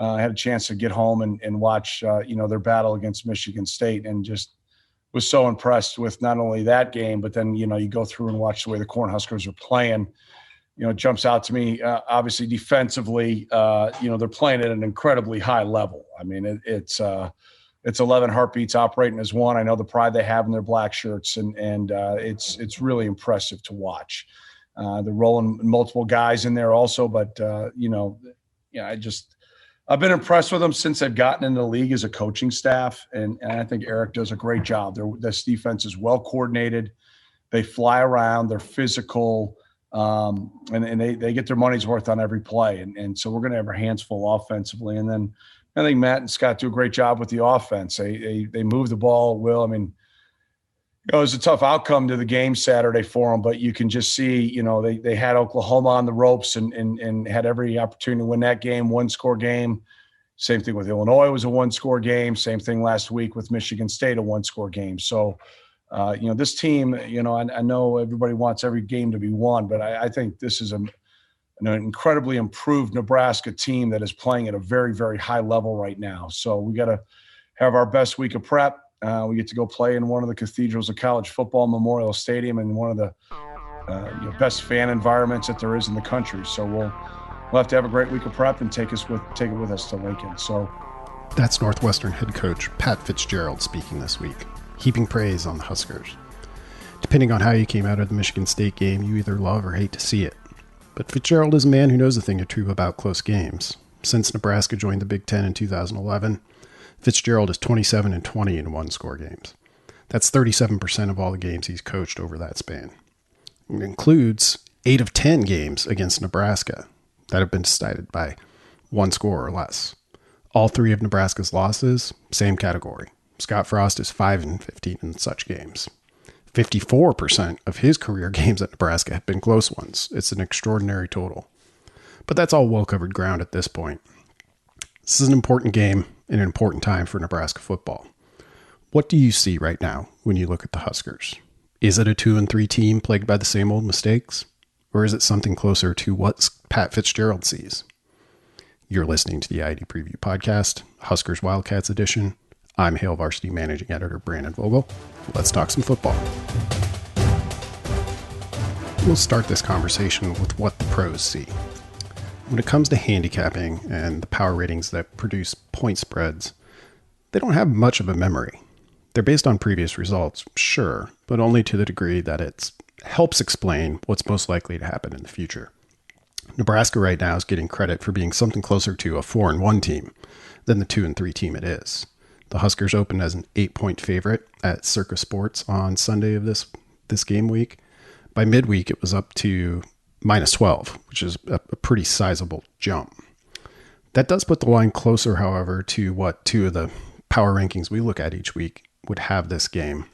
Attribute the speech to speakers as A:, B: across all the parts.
A: I had a chance to get home and watch, their battle against Michigan State, and just was so impressed with not only that game, but then, you go through and watch the way the Cornhuskers are playing. It jumps out to me, obviously defensively, they're playing at an incredibly high level. I mean, it's 11 heartbeats operating as one. I know the pride they have in their black shirts, and it's really impressive to watch. They're rolling multiple guys in there also, but I've been impressed with them since they've gotten in the league as a coaching staff, and I think Eric does a great job. This defense is well coordinated. They fly around. They're physical, and they get their money's worth on every play. And so we're going to have our hands full offensively. And then I think Matt and Scott do a great job with the offense. They move the ball. Will, I mean, it was a tough outcome to the game Saturday for them, but you can just see, they had Oklahoma on the ropes and had every opportunity to win that game, one-score game. Same thing with Illinois, was a one-score game. Same thing last week with Michigan State, a one-score game. So, this team, I know everybody wants every game to be won, but I think this is an incredibly improved Nebraska team that is playing at a very, very high level right now. So we got to have our best week of prep. We get to go play in one of the cathedrals of college football, Memorial Stadium, and one of the best fan environments that there is in the country. So we'll have to have a great week of prep and take it with us to Lincoln. So
B: that's Northwestern head coach Pat Fitzgerald speaking this week, heaping praise on the Huskers. Depending on how you came out of the Michigan State game, you either love or hate to see it. But Fitzgerald is a man who knows a thing or two about close games. Since Nebraska joined the Big Ten in 2011, Fitzgerald is 27-20 in one-score games. That's 37% of all the games he's coached over that span. It includes 8 of 10 games against Nebraska that have been decided by one score or less. All 3 of Nebraska's losses, same category. Scott Frost is 5-15 in such games. 54% of his career games at Nebraska have been close ones. It's an extraordinary total. But that's all well-covered ground at this point. This is an important game and an important time for Nebraska football. What do you see right now when you look at the Huskers? Is it a 2-3 team plagued by the same old mistakes? Or is it something closer to what Pat Fitzgerald sees? You're listening to the ID Preview Podcast, Huskers Wildcats edition. I'm Hail Varsity Managing Editor Brandon Vogel. Let's talk some football. We'll start this conversation with what the pros see. When it comes to handicapping and the power ratings that produce point spreads, they don't have much of a memory. They're based on previous results, sure, but only to the degree that it helps explain what's most likely to happen in the future. Nebraska right now is getting credit for being something closer to a 4-1 team than the 2-3 team it is. The Huskers opened as an 8-point favorite at Circa Sports on Sunday of this game week. By midweek, it was up to -12, which is a pretty sizable jump. That does put the line closer, however, to what 2 of the power rankings we look at each week would have this game.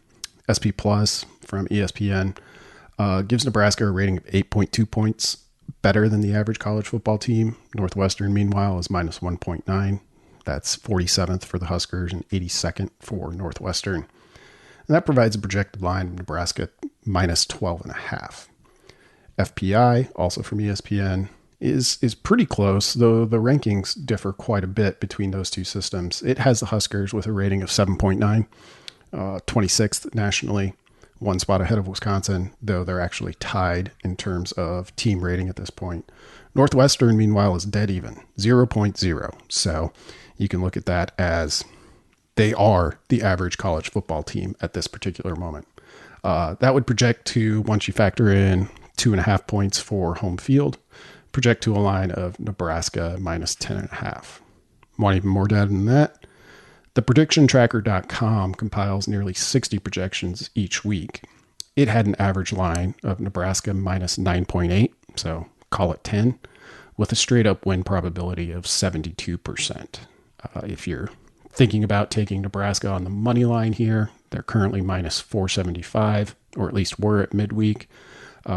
B: SP Plus from ESPN gives Nebraska a rating of 8.2 points, better than the average college football team. Northwestern, meanwhile, is -1.9. That's 47th for the Huskers and 82nd for Northwestern. And that provides a projected line of Nebraska -12.5. FPI, also from ESPN, is pretty close, though the rankings differ quite a bit between those two systems. It has the Huskers with a rating of 7.9, 26th nationally, 1 spot ahead of Wisconsin, though they're actually tied in terms of team rating at this point. Northwestern, meanwhile, is dead even, 0.0. So you can look at that as they are the average college football team at this particular moment. That would project to, once you factor in 2.5 points for home field, project to a line of Nebraska -10.5. Want even more data than that? The predictiontracker.com compiles nearly 60 projections each week. It had an average line of Nebraska -9.8, so call it 10, with a straight up win probability of 72%. If you're thinking about taking Nebraska on the money line here, they're currently -475, or at least were at midweek.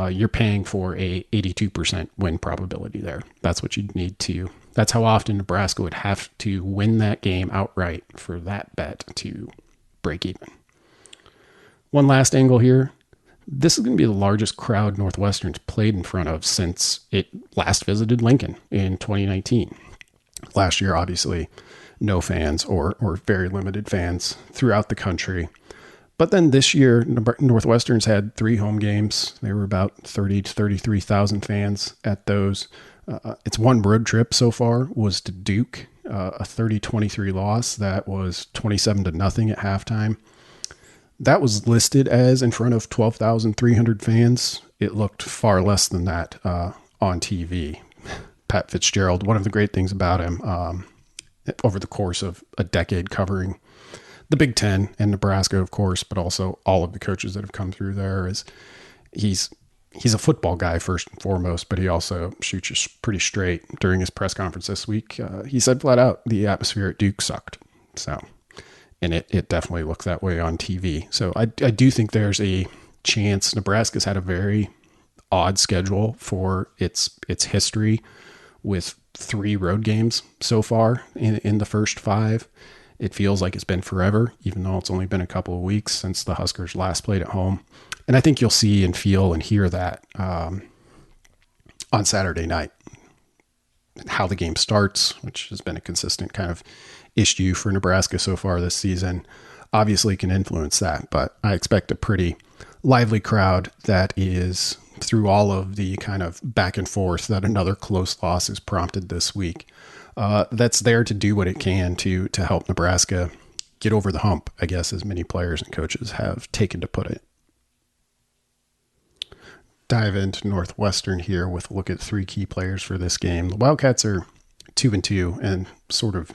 B: You're paying for a 82% win probability there. That's what you'd need to. That's how often Nebraska would have to win that game outright for that bet to break even. One last angle here. This is going to be the largest crowd Northwestern's played in front of since it last visited Lincoln in 2019. Last year, obviously, no fans or very limited fans throughout the country. But then this year, Northwestern's had 3 home games. There were about 30 to 33,000 fans at those. Its one road trip so far was to Duke, a 30-23 loss. That was 27-0 at halftime. That was listed as in front of 12,300 fans. It looked far less than that on TV. Pat Fitzgerald, one of the great things about him over the course of a decade covering the Big Ten and Nebraska, of course, but also all of the coaches that have come through there, is he's a football guy first and foremost, but he also shoots pretty straight. During his press conference this week, he said flat out the atmosphere at Duke sucked. So, and it definitely looked that way on TV. So I do think there's a chance. Nebraska's had a very odd schedule for its history, with 3 road games so far in the first 5. It feels like it's been forever, even though it's only been a couple of weeks since the Huskers last played at home. And I think you'll see and feel and hear that on Saturday night. How the game starts, which has been a consistent kind of issue for Nebraska so far this season, obviously can influence that. But I expect a pretty lively crowd that is, through all of the kind of back and forth that another close loss has prompted this week, that's there to do what it can to help Nebraska get over the hump, I guess, as many players and coaches have taken to put it. Dive into Northwestern here with a look at 3 key players for this game. The Wildcats are 2-2, and sort of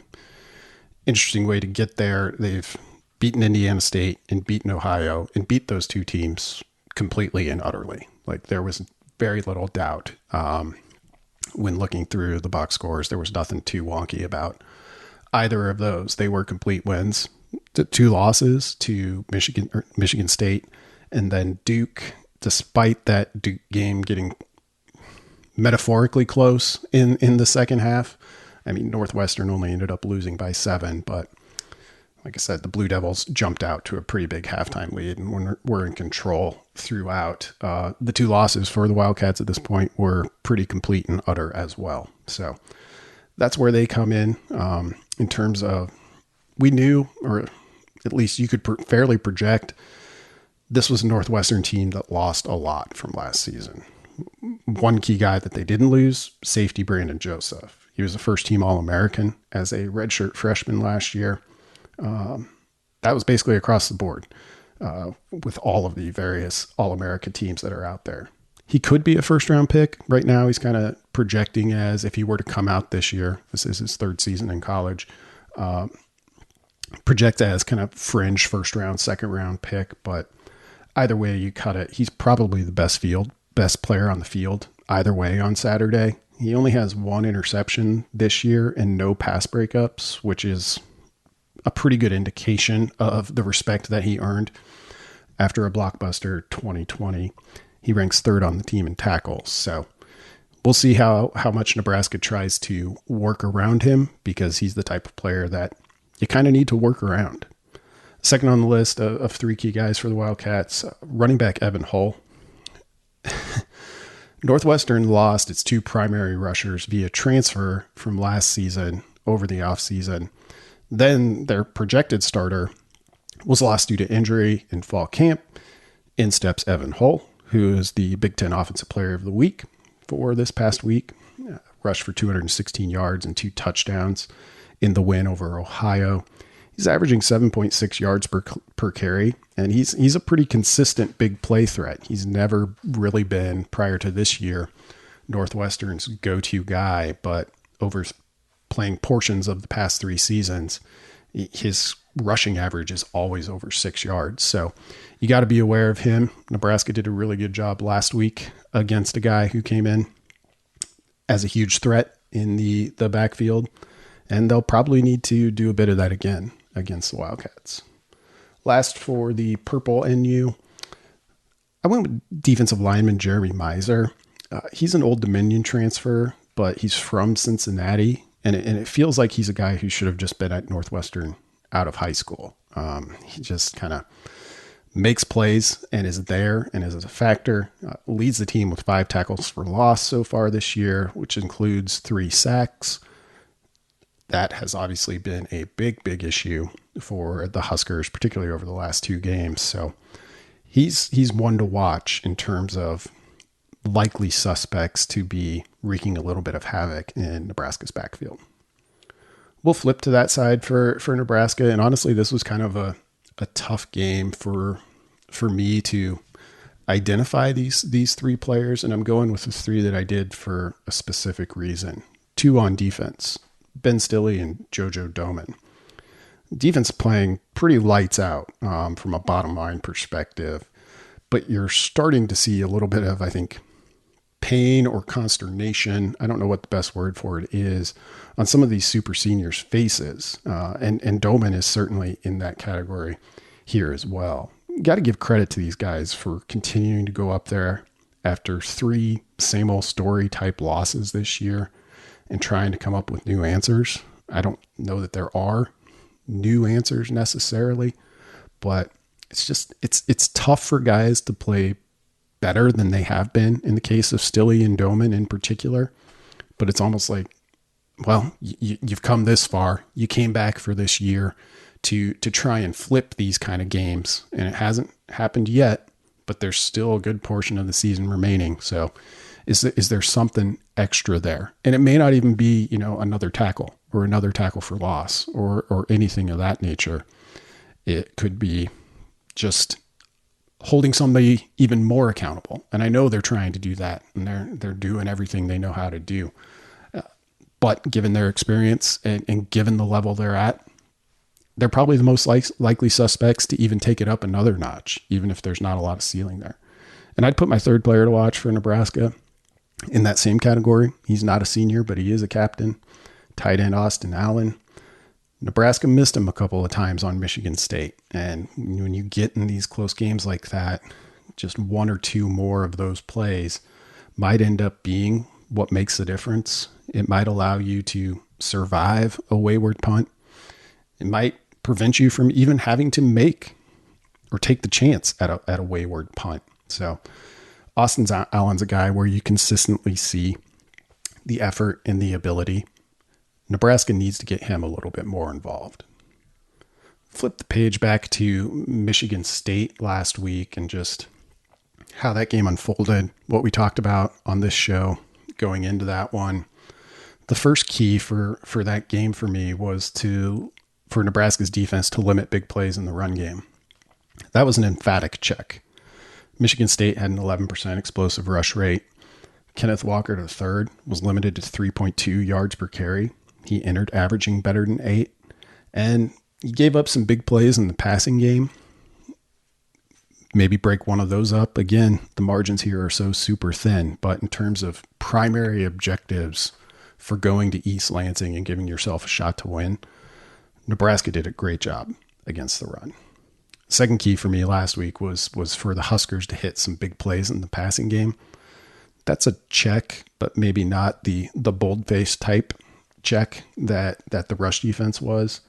B: interesting way to get there. They've beaten Indiana State and beaten Ohio, and beat those 2 teams completely and utterly. Like, there was very little doubt when looking through the box scores. There was nothing too wonky about either of those. They were complete wins. 2 losses to Michigan State, and then Duke, despite that Duke game getting metaphorically close in the second half. I mean, Northwestern only ended up losing by 7, but like I said, the Blue Devils jumped out to a pretty big halftime lead and were in control throughout. The 2 losses for the Wildcats at this point were pretty complete and utter as well. So that's where they come in terms of, we knew, or at least you could fairly project, this was a Northwestern team that lost a lot from last season. One key guy that they didn't lose, safety Brandon Joseph. He was a first-team All-American as a redshirt freshman last year. That was basically across the board with all of the various All-America teams that are out there. He could be a first-round pick. Right now, he's kind of projecting as, if he were to come out this year, this is his 3rd season in college, project as kind of fringe first-round, second-round pick. But either way you cut it, he's probably the best player on the field either way on Saturday. He only has 1 interception this year and no pass breakups, which is a pretty good indication of the respect that he earned after a blockbuster 2020. He ranks 3rd on the team in tackles. So we'll see how much Nebraska tries to work around him, because he's the type of player that you kind of need to work around. Second on the list of 3 key guys for the Wildcats, running back Evan Hull. Northwestern lost its 2 primary rushers via transfer from last season over the offseason. Then their projected starter was lost due to injury in fall camp. In steps Evan Hull, who is the Big Ten Offensive Player of the Week for this past week. Rushed for 216 yards and 2 touchdowns in the win over Ohio. He's averaging 7.6 yards per carry, and he's a pretty consistent big play threat. He's never really been, prior to this year, Northwestern's go-to guy, but over playing portions of the past 3 seasons, his rushing average is always over 6 yards. So you got to be aware of him. Nebraska did a really good job last week against a guy who came in as a huge threat in the backfield, and they'll probably need to do a bit of that again against the Wildcats. Last for the Purple NU, I went with defensive lineman Jeremy Miser. He's an Old Dominion transfer, but he's from Cincinnati, and it feels like he's a guy who should have just been at Northwestern out of high school. He just kind of makes plays and is there and is a factor. Leads the team with 5 tackles for loss so far this year, which includes 3 sacks. That has obviously been a big issue for the Huskers, particularly over the last 2 games. So he's one to watch in terms of likely suspects to be wreaking a little bit of havoc in Nebraska's backfield. We'll flip to that side for Nebraska. And honestly, this was kind of a tough game for me to identify these 3 players. And I'm going with the 3 that I did for a specific reason. 2 on defense, Ben Stille and JoJo Domann. Defense playing pretty lights out from a bottom line perspective, but you're starting to see a little bit of, I think, pain or consternation. I don't know what the best word for it is on some of these super seniors' faces. And Domann is certainly in that category here as well. Got to give credit to these guys for continuing to go up there after 3 same old story type losses this year and trying to come up with new answers. I don't know that there are new answers necessarily, but it's tough for guys to play better than they have been in the case of Stille and Domann in particular. But it's almost like, well, you've come this far. You came back for this year to try and flip these kind of games, and it hasn't happened yet, but there's still a good portion of the season remaining. So is there something extra there? And it may not even be, another tackle or another tackle for loss or anything of that nature. It could be just holding somebody even more accountable. And I know they're trying to do that, and they're doing everything they know how to do. But given their experience and given the level they're at, they're probably the most likely suspects to even take it up another notch, even if there's not a lot of ceiling there. And I'd put my 3rd player to watch for Nebraska in that same category. He's not a senior, but he is a captain. Tight end Austin Allen. Nebraska missed him a couple of times on Michigan State. And when you get in these close games like that, just 1 or 2 more of those plays might end up being what makes the difference. It might allow you to survive a wayward punt. It might prevent you from even having to make or take the chance at a wayward punt. So Austin Allen's a guy where you consistently see the effort and the ability. Nebraska needs to get him a little bit more involved. Flip the page back to Michigan State last week and just how that game unfolded, what we talked about on this show going into that one. The first key for that game for me was for Nebraska's defense to limit big plays in the run game. That was an emphatic check. Michigan State had an 11% explosive rush rate. Kenneth Walker III was limited to 3.2 yards per carry. He entered averaging better than 8. And he gave up some big plays in the passing game. Maybe break one of those up. Again, the margins here are so super thin. But in terms of primary objectives for going to East Lansing and giving yourself a shot to win, Nebraska did a great job against the run. Second key for me last week was for the Huskers to hit some big plays in the passing game. That's a check, but maybe not the bold-faced type check that the rush defense was.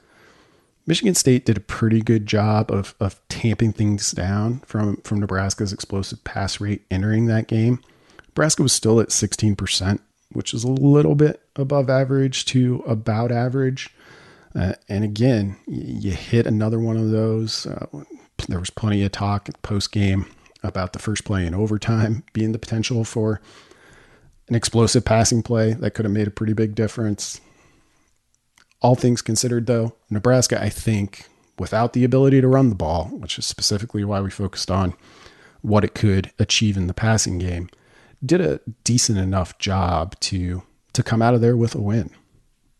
B: Michigan State did a pretty good job of tamping things down from Nebraska's explosive pass rate entering that game. Nebraska was still at 16%, which is a little bit above average to about average. And again, you hit another one of those. There was plenty of talk post-game about the first play in overtime being the potential for an explosive passing play that could have made a pretty big difference. All things considered, though, Nebraska, I think, without the ability to run the ball, which is specifically why we focused on what it could achieve in the passing game, did a decent enough job to come out of there with a win.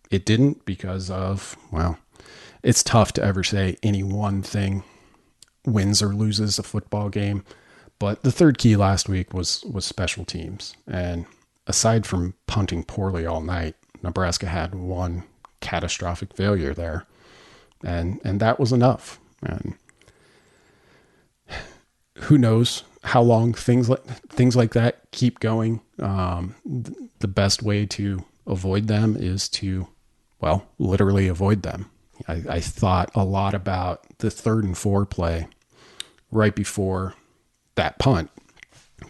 B: It didn't because of, well, it's tough to ever say any one thing wins or loses a football game. But the third key last week was special teams. And aside from punting poorly all night, Nebraska had one catastrophic failure there. And that was enough. And who knows how long things like that keep going. The best way to avoid them is to, well, literally avoid them. I thought a lot about the 3rd and 4 play right before that punt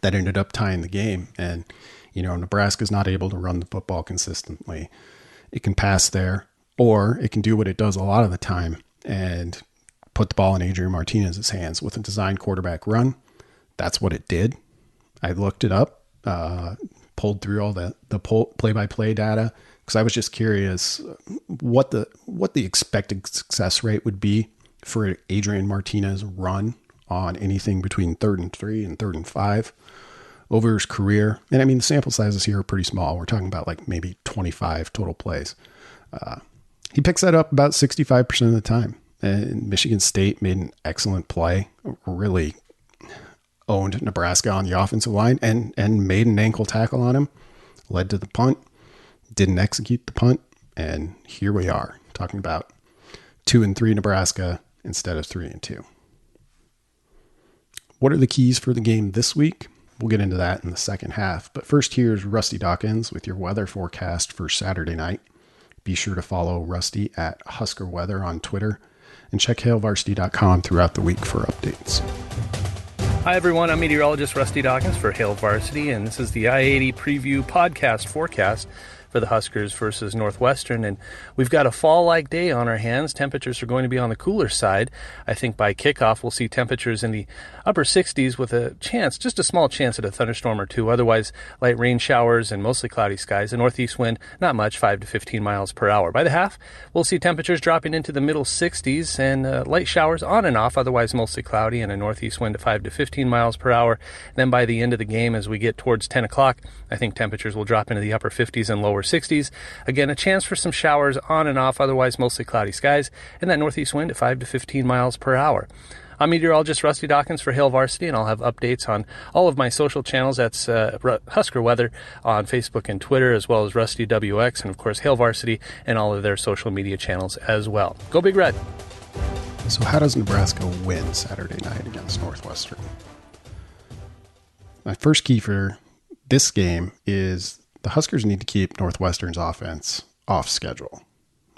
B: that ended up tying the game. And, Nebraska's not able to run the football consistently. It can pass there. or it can do what it does a lot of the time and put the ball in Adrian Martinez's hands with a design quarterback run. That's what it did. I looked it up, pulled through all the play-by-play data, because I was just curious what the expected success rate would be for Adrian Martinez run on anything between 3rd and 3 and 3rd and 5 over his career. And I mean, the sample sizes here are pretty small. We're talking about like maybe 25 total plays. He picks that up about 65% of the time. And Michigan State made an excellent play, really owned Nebraska on the offensive line and made an ankle tackle on him, led to the punt, didn't execute the punt. And here we are talking about 2-3 Nebraska instead of 3-2. What are the keys for the game this week? We'll get into that in the second half. But first, here's Rusty Dawkins with your weather forecast for Saturday night. Be sure to follow Rusty at Husker Weather on Twitter and check HailVarsity.com throughout the week for updates.
C: Hi, everyone. I'm meteorologist Rusty Dawkins for Hail Varsity, and this is the I-80 preview podcast forecast for the Huskers versus Northwestern. And we've got a fall-like day on our hands. Temperatures are going to be on the cooler side. I think by kickoff, we'll see temperatures in the upper 60s with a chance, just a small chance at a thunderstorm or two. Otherwise, light rain showers and mostly cloudy skies. A northeast wind, not much, 5 to 15 miles per hour. By the half, we'll see temperatures dropping into the middle 60s and light showers on and off, otherwise mostly cloudy, and a northeast wind of 5 to 15 miles per hour. Then by the end of the game, as we get towards 10 o'clock, I think temperatures will drop into the upper 50s and lower 60s. Again, a chance for some showers on and off, otherwise mostly cloudy skies, and that northeast wind at 5 to 15 miles per hour. I'm meteorologist Rusty Dawkins for Hail Varsity, and I'll have updates on all of my social channels. That's Husker Weather on Facebook and Twitter, as well as Rusty WX, and of course Hail Varsity and all of their social media channels as well. Go Big Red!
B: So how does Nebraska win Saturday night against Northwestern? My first key for this game is the Huskers need to keep Northwestern's offense off schedule.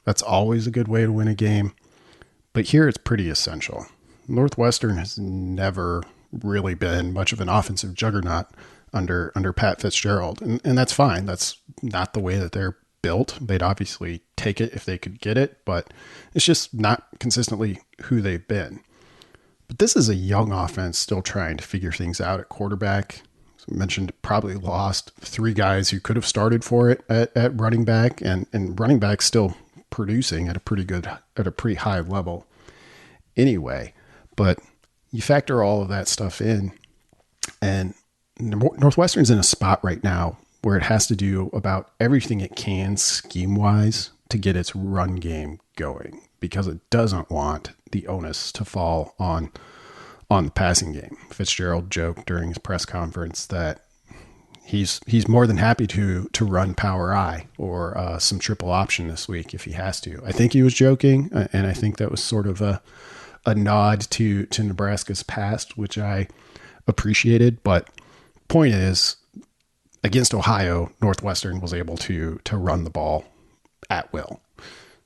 B: That's always a good way to win a game, but here it's pretty essential. Northwestern has never really been much of an offensive juggernaut under Pat Fitzgerald, and that's fine. That's not the way that they're built. They'd obviously take it if they could get it, but it's just not consistently who they've been. But this is a young offense still trying to figure things out at quarterback. As I mentioned, probably lost 3 guys who could have started for it at running back, and running back still producing at a pretty high level anyway. But you factor all of that stuff in, and Northwestern's in a spot right now where it has to do about everything it can scheme-wise to get its run game going, because it doesn't want the onus to fall on the passing game. Fitzgerald joked during his press conference that he's more than happy to run power I or some triple option this week if he has to. I think he was joking, and I think that was sort of a nod to Nebraska's past, which I appreciated. But point is, against Ohio, Northwestern was able to run the ball at will.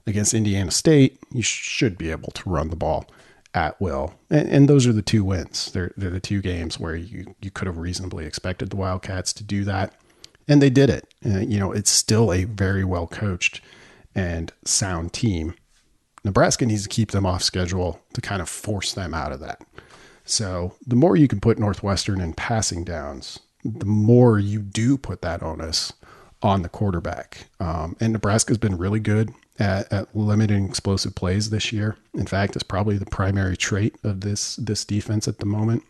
B: Against Indiana State, you should be able to run the ball at will. And those are the 2 wins. They're the 2 games where you could have reasonably expected the Wildcats to do that. And they did it. It's still a very well coached and sound team. Nebraska needs to keep them off schedule to kind of force them out of that. So the more you can put Northwestern in passing downs, the more you do put that onus on the quarterback. And Nebraska's been really good at limiting explosive plays this year. In fact, it's probably the primary trait of this defense at the moment.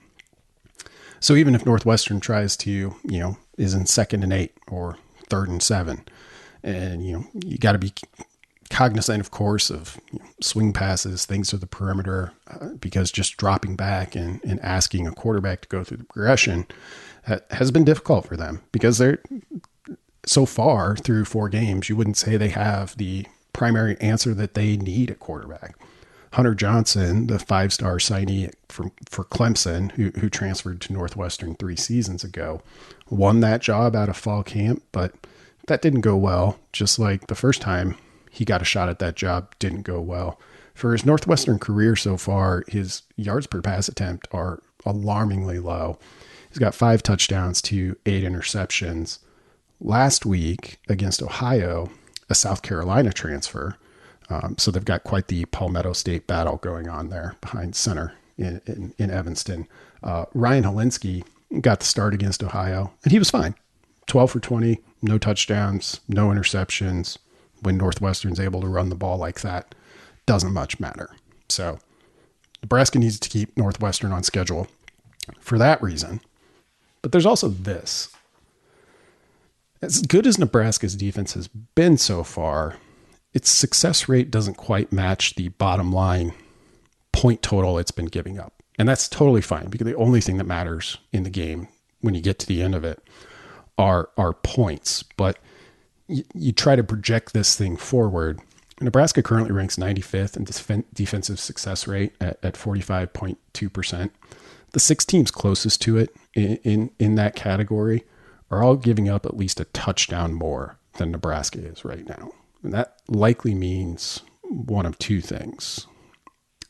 B: So even if Northwestern tries to, is in 2nd and 8 or 3rd and 7, and, you got to be cognizant, of course, of swing passes, things to the perimeter, because just dropping back and asking a quarterback to go through the progression has been difficult for them, because they're so far through 4 games, you wouldn't say they have the primary answer that they need at quarterback. Hunter Johnson, the 5-star signee for Clemson, who transferred to Northwestern 3 seasons ago, won that job out of fall camp, but that didn't go well. Just like the first time he got a shot at that job didn't go well. For his Northwestern career so far, his yards per pass attempt are alarmingly low. He's got 5 touchdowns to 8 interceptions. Last week against Ohio, a South Carolina transfer, So they've got quite the Palmetto State battle going on there behind center in Evanston. Ryan Helinski got the start against Ohio, and he was fine. 12 for 20, no touchdowns, no interceptions. When Northwestern's able to run the ball like that, doesn't much matter. So Nebraska needs to keep Northwestern on schedule for that reason. But there's also this. As good as Nebraska's defense has been so far, its success rate doesn't quite match the bottom line point total it's been giving up. And that's totally fine, because the only thing that matters in the game when you get to the end of it are points. But you try to project this thing forward. Nebraska currently ranks 95th in defensive success rate at 45.2%. The 6 teams closest to it in that category are all giving up at least a touchdown more than Nebraska is right now. And that likely means one of two things.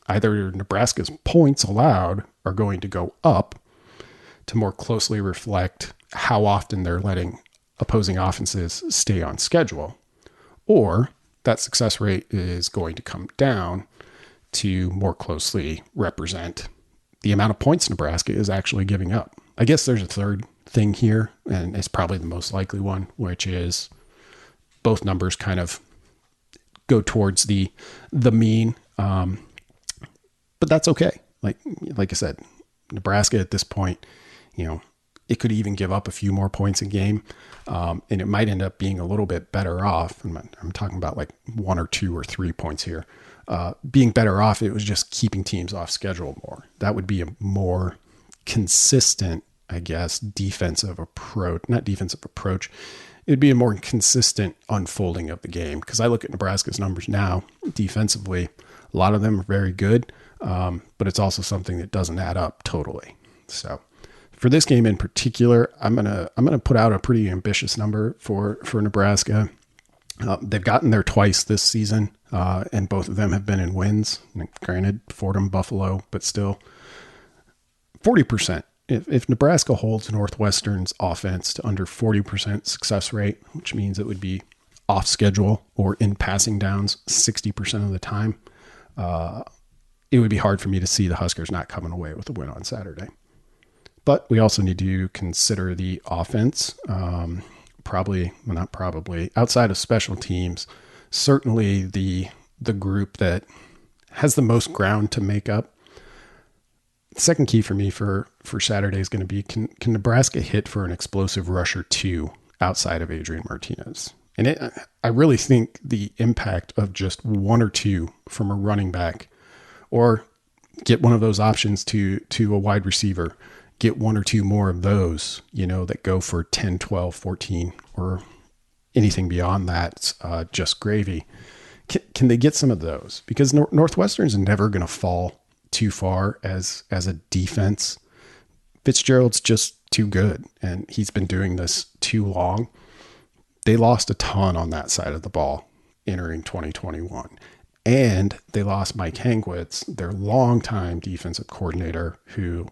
B: Either Nebraska's points allowed are going to go up to more closely reflect how often they're letting opposing offenses stay on schedule, or that success rate is going to come down to more closely represent the amount of points Nebraska is actually giving up. I guess there's a third thing here, and it's probably the most likely one, which is both numbers kind of go towards the mean. But that's okay. Like I said, Nebraska at this point, it could even give up a few more points a game, and it might end up being a little bit better off. I'm talking about like 1 or 2 or 3 points here. Being better off, it was just keeping teams off schedule more. That would be a more consistent, I guess, defensive approach. Not defensive approach. It'd be a more consistent unfolding of the game, because I look at Nebraska's numbers now defensively. A lot of them are very good, but it's also something that doesn't add up totally. So for this game in particular, I'm gonna put out a pretty ambitious number for Nebraska. They've gotten there twice this season, and both of them have been in wins. Granted, Fordham, Buffalo, but still 40%. If Nebraska holds Northwestern's offense to under 40% success rate, which means it would be off schedule or in passing downs 60% of the time, it would be hard for me to see the Huskers not coming away with a win on Saturday. But we also need to consider the offense. Outside of special teams, certainly the group that has the most ground to make up. The second key for me for Saturday is going to be, can Nebraska hit for an explosive rusher 2 outside of Adrian Martinez? And I really think the impact of just 1 or 2 from a running back, or get one of those options to a wide receiver, get 1 or 2 more of those, that go for 10, 12, 14, or anything beyond that, just gravy. Can they get some of those? Because Northwestern's never going to fall too far as a defense. Fitzgerald's just too good, and he's been doing this too long. They lost a ton on that side of the ball entering 2021. And they lost Mike Hangwitz, their longtime defensive coordinator, who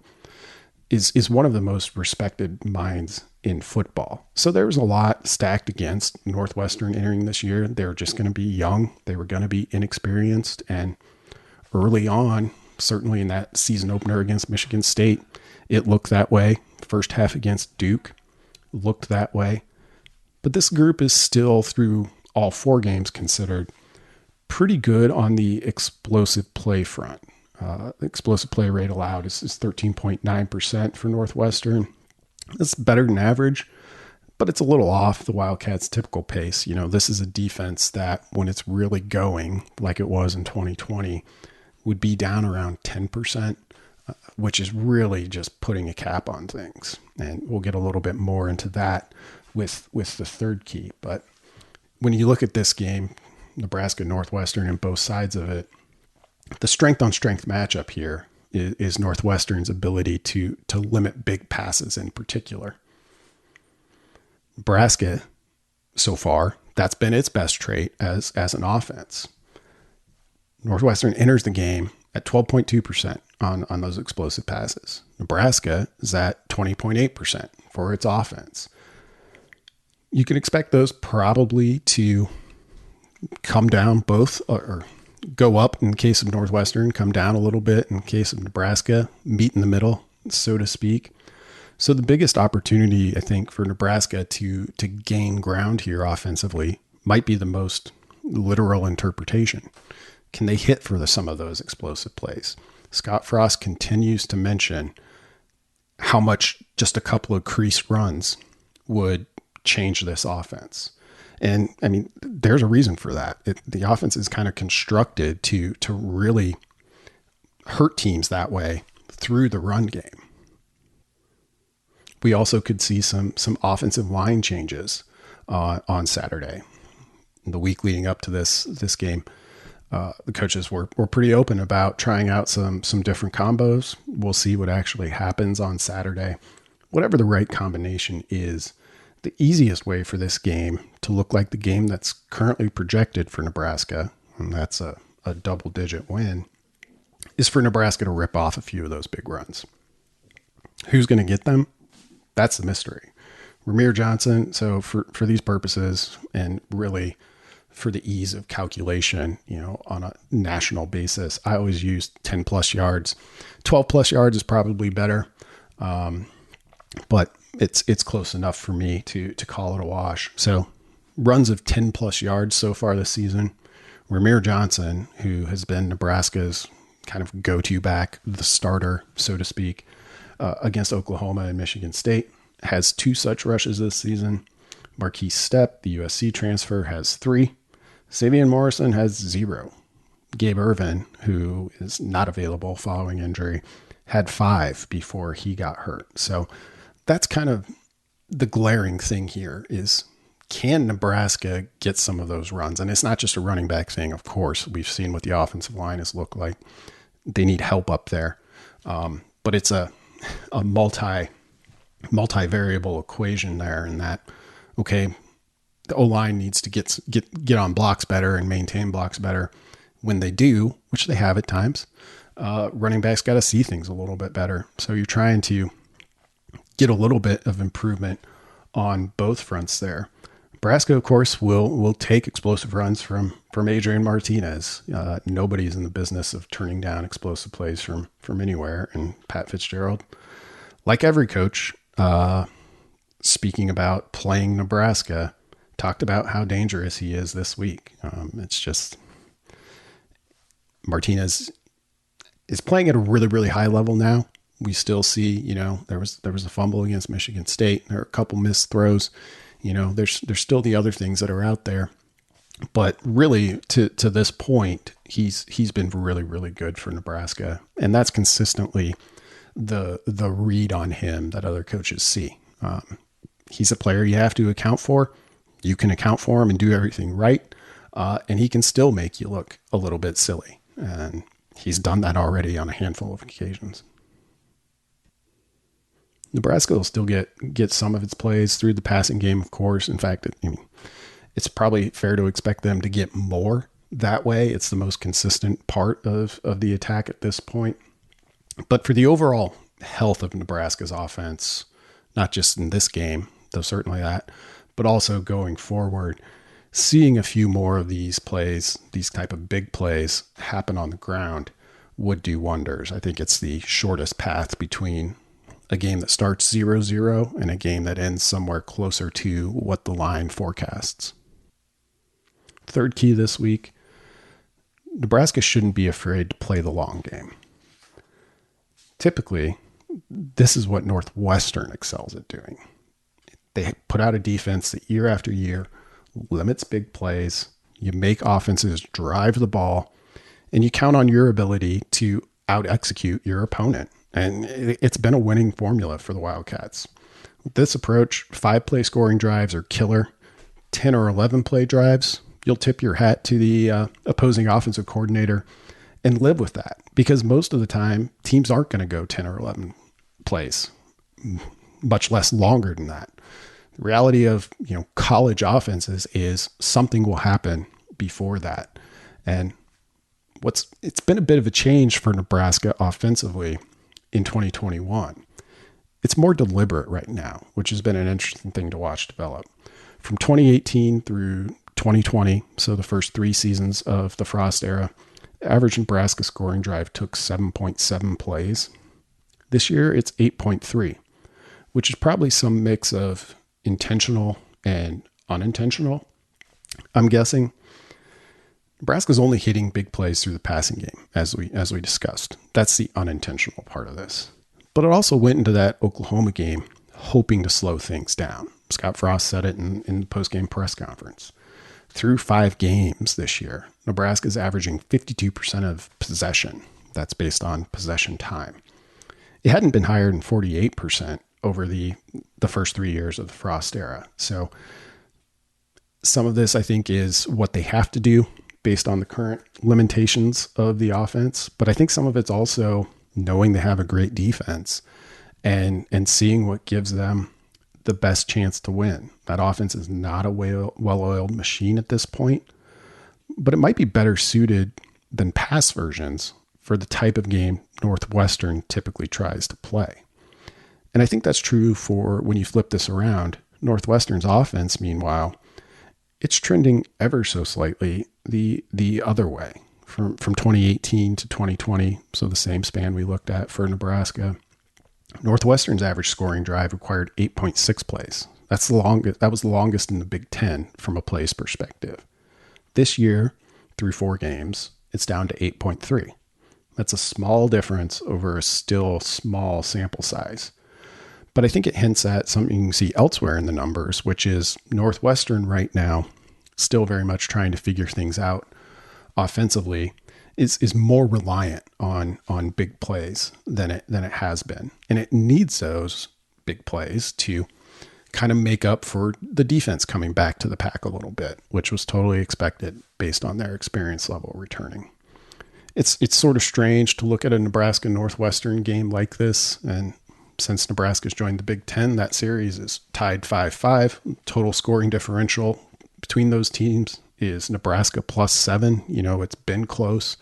B: is one of the most respected minds in football. So there was a lot stacked against Northwestern entering this year. They were just going to be young. They were going to be inexperienced. And early on, certainly in that season opener against Michigan State, it looked that way. First half against Duke looked that way. But this group is still, through all 4 games, considered pretty good on the explosive play front. The explosive play rate allowed is 13.9% for Northwestern. That's better than average, but it's a little off the Wildcats' typical pace. This is a defense that, when it's really going, like it was in 2020, would be down around 10%, which is really just putting a cap on things. And we'll get a little bit more into that with the third key. But when you look at this game, Nebraska, Northwestern, and both sides of it, the strength-on-strength matchup here is Northwestern's ability to limit big passes in particular. Nebraska, so far, that's been its best trait as an offense. Northwestern enters the game at 12.2% on those explosive passes. Nebraska is at 20.8% for its offense. You can expect those probably to come down both, or go up in the case of Northwestern, come down a little bit in the case of Nebraska, meet in the middle, so to speak. So the biggest opportunity, I think, for Nebraska to gain ground here offensively might be the most literal interpretation. Can they hit for some of those explosive plays? Scott Frost continues to mention how much just a couple of creased runs would change this offense. And I mean, there's a reason for that. The offense is kind of constructed to really hurt teams that way through the run game. We also could see some offensive line changes on Saturday. The week leading up to this game, the coaches were pretty open about trying out some different combos. We'll see what actually happens on Saturday. Whatever the right combination is, the easiest way for this game to look like the game that's currently projected for Nebraska, and that's a double-digit win, is for Nebraska to rip off a few of those big runs. Who's going to get them? That's the mystery. Ramir Johnson, so for these purposes, and really for the ease of calculation, on a national basis, I always use 10 plus yards. 12 plus yards is probably better. But it's close enough for me to call it a wash. So runs of 10 plus yards so far this season. Ramir Johnson, who has been Nebraska's kind of go-to back, the starter, so to speak, against Oklahoma and Michigan State, has 2 such rushes this season. Marquise Stepp, the USC transfer, has 3. Savion Morrison has 0. Gabe Ervin, who is not available following injury, had 5 before he got hurt. So that's kind of the glaring thing here is, can Nebraska get some of those runs? And it's not just a running back thing. Of course, we've seen what the offensive line has looked like. They need help up there. But it's a multi-variable equation there, in that, okay, the O-line needs to get on blocks better and maintain blocks better. When they do, which they have at times, running backs got to see things a little bit better. So you're trying to get a little bit of improvement on both fronts there. Nebraska, of course, will take explosive runs from Adrian Martinez. Nobody's in the business of turning down explosive plays from anywhere. And Pat Fitzgerald, like every coach, speaking about playing Nebraska, talked about how dangerous he is this week. It's just, Martinez is playing at a really, really high level now. We still see, there was a fumble against Michigan State. There are a couple missed throws. There's still the other things that are out there. But really, to this point, he's been really, really good for Nebraska. And that's consistently the read on him that other coaches see. He's a player you have to account for. You can account for him and do everything right. And he can still make you look a little bit silly. And he's done that already on a handful of occasions. Nebraska will still get some of its plays through the passing game, of course. In fact, it's probably fair to expect them to get more that way. It's the most consistent part of the attack at this point. But for the overall health of Nebraska's offense, not just in this game, though certainly that, but also going forward, seeing a few more of these plays, these type of big plays, happen on the ground would do wonders. I think it's the shortest path between a game that starts 0-0 and a game that ends somewhere closer to what the line forecasts. Third key this week, Nebraska shouldn't be afraid to play the long game. Typically, this is what Northwestern excels at doing. They put out a defense that year after year limits big plays. You make offenses drive the ball, and you count on your ability to out-execute your opponent. And it's been a winning formula for the Wildcats. With this approach, 5-play scoring drives are killer. 10 or 11-play drives, you'll tip your hat to the opposing offensive coordinator and live with that. Because most of the time, teams aren't going to go 10 or 11 plays, much less longer than that. The reality of college offenses is something will happen before that. And it's been a bit of a change for Nebraska offensively in 2021. It's more deliberate right now, which has been an interesting thing to watch develop. From 2018 through 2020, so the first 3 seasons of the Frost era, average Nebraska scoring drive took 7.7 plays. This year, it's 8.3, which is probably some mix of intentional and unintentional. I'm guessing Nebraska's only hitting big plays through the passing game, as we discussed. That's the unintentional part of this. But it also went into that Oklahoma game hoping to slow things down. Scott Frost said it in the post-game press conference. Through 5 games this year, Nebraska's averaging 52% of possession. That's based on possession time. It hadn't been higher than 48% over the first 3 years of the Frost era. So some of this, I think, is what they have to do based on the current limitations of the offense. But I think some of it's also knowing they have a great defense and seeing what gives them the best chance to win. That offense is not a well-oiled machine at this point, but it might be better suited than past versions for the type of game Northwestern typically tries to play. And I think that's true for when you flip this around. Northwestern's offense, meanwhile, it's trending ever so slightly the other way from 2018 to 2020. So the same span we looked at for Nebraska. Northwestern's average scoring drive required 8.6 plays. That's the longest. That was the longest in the Big Ten from a plays perspective. This year, through 4 games, it's down to 8.3. That's a small difference over a still small sample size. But I think it hints at something you can see elsewhere in the numbers, which is Northwestern right now, still very much trying to figure things out offensively, is more reliant on big plays than it has been. And it needs those big plays to kind of make up for the defense coming back to the pack a little bit, which was totally expected based on their experience level returning. It's sort of strange to look at a Nebraska Northwestern game like this. And since Nebraska's joined the Big Ten, that series is tied 5-5. Total scoring differential between those teams is Nebraska +7. You know, it's been close.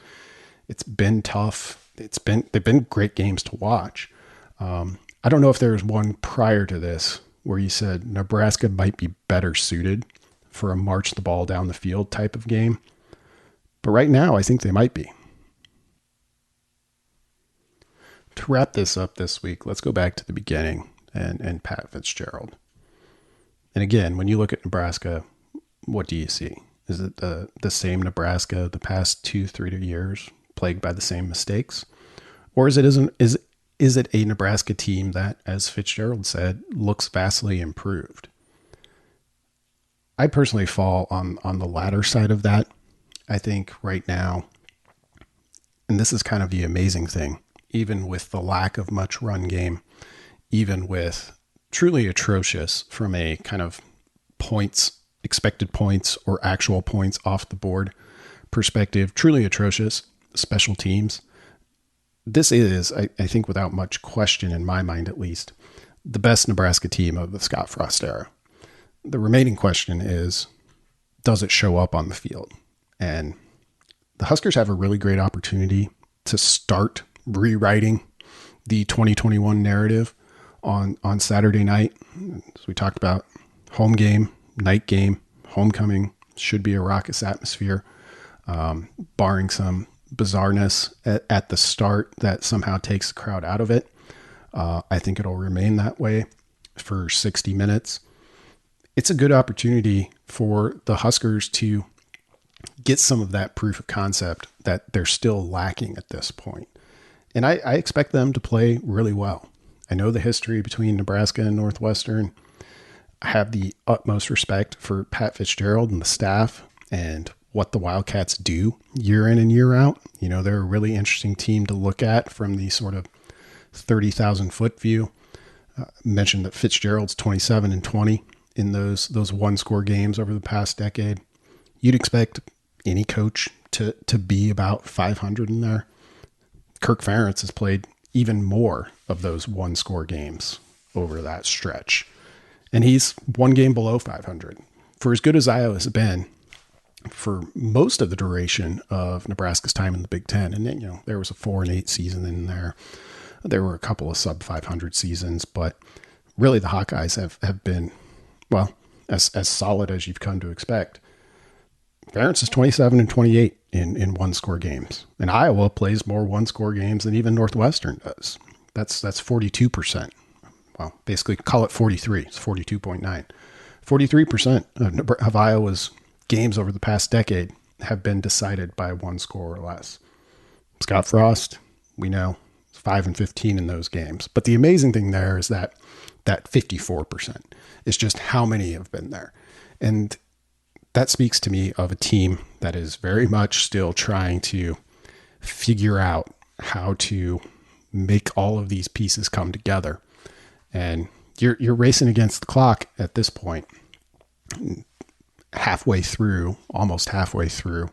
B: It's been tough. They've been great games to watch. I don't know if there was one prior to this where you said Nebraska might be better suited for a march the ball down the field type of game. But right now, I think they might be. To wrap this up this week, let's go back to the beginning and Pat Fitzgerald. And again, when you look at Nebraska, what do you see? Is it the same Nebraska the past 2-3 years, plagued by the same mistakes? Or is it a Nebraska team that, as Fitzgerald said, looks vastly improved? I personally fall on the latter side of that. I think right now, and this is kind of the amazing thing, even with the lack of much run game, even with truly atrocious from a kind of points, expected points or actual points off the board perspective, truly atrocious special teams. This is, I think without much question in my mind at least, the best Nebraska team of the Scott Frost era. The remaining question is, does it show up on the field? And the Huskers have a really great opportunity to start rewriting the 2021 narrative on Saturday night. As we talked about, home game, night game, homecoming, should be a raucous atmosphere, barring some bizarreness at the start that somehow takes the crowd out of it. I think it'll remain that way for 60 minutes. It's a good opportunity for the Huskers to get some of that proof of concept that they're still lacking at this point. And I expect them to play really well. I know the history between Nebraska and Northwestern. I have the utmost respect for Pat Fitzgerald and the staff and what the Wildcats do year in and year out. You know, they're a really interesting team to look at from the sort of 30,000 foot view. Mentioned that Fitzgerald's 27-20 in those one-score games over the past decade. You'd expect any coach to be about 500 in there. Kirk Ferentz has played even more of those one-score games over that stretch. And he's one game below 500. For as good as Iowa has been for most of the duration of Nebraska's time in the Big Ten, and then, you know, there was a 4-8 season in there. There were a couple of sub 500 seasons, but really the Hawkeyes have been, well, as solid as you've come to expect. Ferentz is 27-28 in one-score games. And Iowa plays more one-score games than even Northwestern does. That's 42%. Well, basically call it 43. It's 42.9. 43% of Iowa's games over the past decade have been decided by one score or less. Scott Frost, we know, 5-15 in those games. But the amazing thing there is that 54% is just how many have been there. And that speaks to me of a team that is very much still trying to figure out how to make all of these pieces come together. And you're racing against the clock at this point, almost halfway through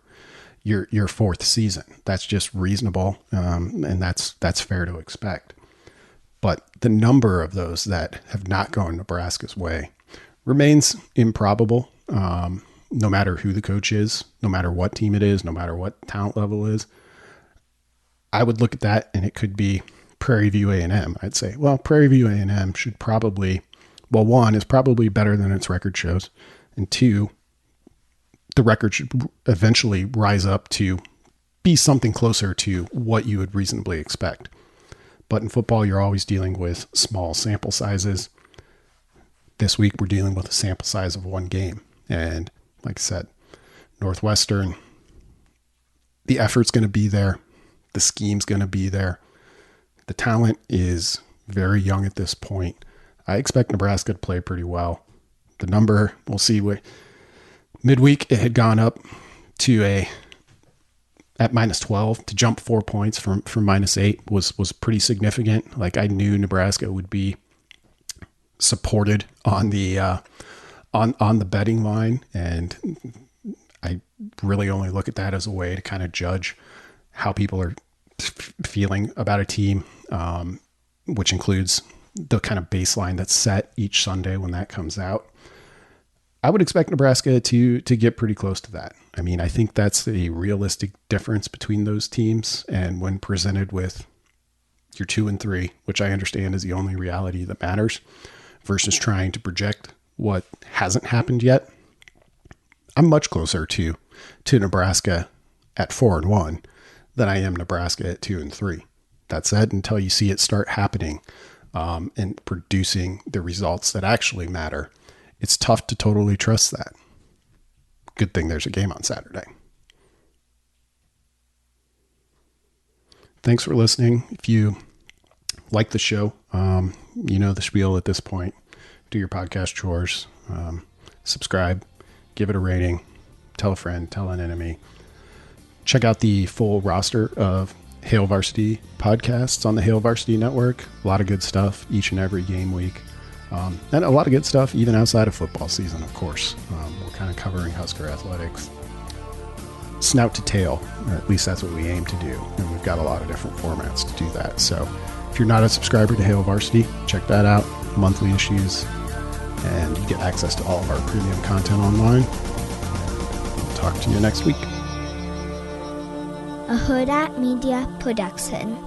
B: your fourth season. That's just reasonable, and that's fair to expect. But the number of those that have not gone Nebraska's way remains improbable, no matter who the coach is, no matter what team it is, no matter what talent level is. I would look at that, and it could be Prairie View A&M. I'd say, well, Prairie View A&M should probably, well, one, is probably better than its record shows, and two, the record should eventually rise up to be something closer to what you would reasonably expect. But in football, you're always dealing with small sample sizes. This week, we're dealing with a sample size of one game. And like I said, Northwestern, the effort's going to be there. The scheme's going to be there. The talent is very young at this point. I expect Nebraska to play pretty well. The number, we'll see. Midweek, it had gone up to at -12. To jump 4 points from -8 was pretty significant. Like, I knew Nebraska would be supported on the on the betting line, and I really only look at that as a way to kind of judge how people are feeling about a team, which includes the kind of baseline that's set each Sunday when that comes out. I would expect Nebraska to get pretty close to that. I mean, I think that's a realistic difference between those teams. And when presented with your 2 and 3, which I understand is the only reality that matters, versus trying to project what hasn't happened yet, I'm much closer to Nebraska at 4-1 than I am Nebraska at 2 and 3. That said, until you see it start happening and producing the results that actually matter, it's tough to totally trust that. Good thing there's a game on Saturday. Thanks for listening. If you like the show, you know the spiel at this point. Do your podcast chores, subscribe, give it a rating, tell a friend, tell an enemy. Check out the full roster of Hail Varsity podcasts on the Hail Varsity Network. A lot of good stuff each and every game week. And a lot of good stuff even outside of football season, of course. We're kind of covering Husker athletics snout to tail, or at least that's what we aim to do. And we've got a lot of different formats to do that. So if you're not a subscriber to Hail Varsity, check that out. Monthly issues, and you get access to all of our premium content online. We'll talk to you next week.
D: A Hurrdat Media Production.